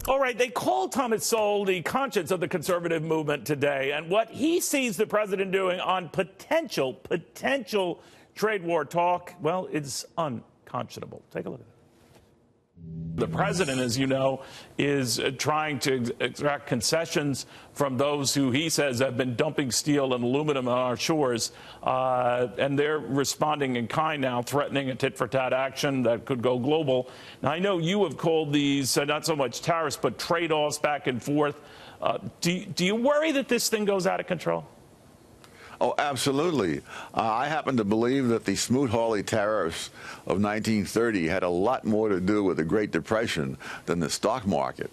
All right, they call Thomas Sowell the conscience of the conservative movement today, and what he sees the president doing on potential trade war talk, well, it's unconscionable. Take a look at it. The president, as you know, is trying to extract concessions from those who he says have been dumping steel and aluminum on our shores, and they're responding in kind now, threatening a tit-for-tat action that could go global. Now, I know you have called these not so much tariffs, but trade-offs back and forth. Do you worry that this thing goes out of control? Oh, absolutely. I happen to believe that the Smoot-Hawley tariffs of 1930 had a lot more to do with the Great Depression than the stock market.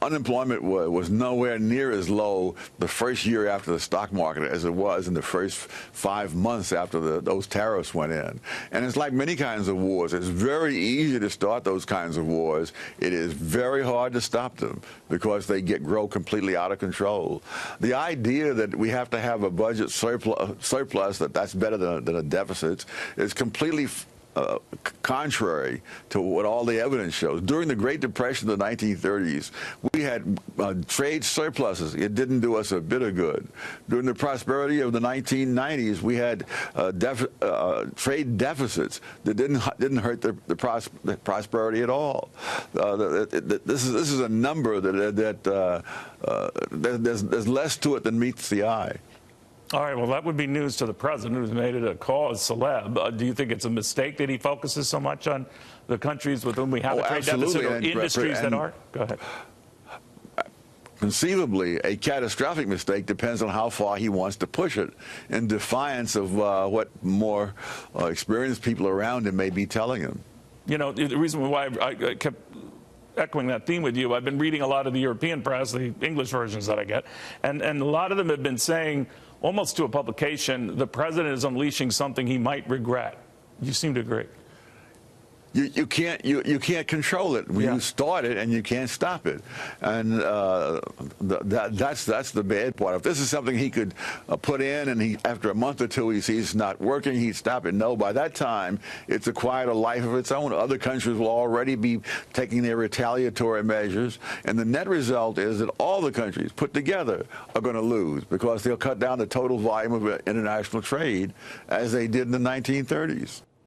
Unemployment was nowhere near as low the first year after the stock market as it was in the first 5 months after those tariffs went in. And it's like many kinds of wars. It's very easy to start those kinds of wars. It is very hard to stop them because they grow completely out of control. The idea that we have to have a budget surplus that's better than a deficit is completely contrary to what all the evidence shows. During the Great Depression of the 1930s, we had trade surpluses. It didn't do us a bit of good. During the prosperity of the 1990s, we had trade deficits that didn't hurt the prosperity at all. This is a number that there's less to it than meets the eye. All right, well, that would be news to the president, who's made it a cause celeb. Do you think it's a mistake that he focuses so much on the countries with whom we have a trade deficit or industries that are? Go ahead. Conceivably, a catastrophic mistake depends on how far he wants to push it, in defiance of what more experienced people around him may be telling him. You know, the reason why I kept echoing that theme with you, I've been reading a lot of the European press, the English versions that I get, and a lot of them have been saying, almost to a publication, the president is unleashing something he might regret. You seem to agree. You can't control it. You start it and you can't stop it, and that's the bad part. If this is something he could put in, and after a month or two he sees it's not working, he'd stop it. No, by that time it's acquired a life of its own. Other countries will already be taking their retaliatory measures, and the net result is that all the countries put together are going to lose because they'll cut down the total volume of international trade as they did in the 1930s.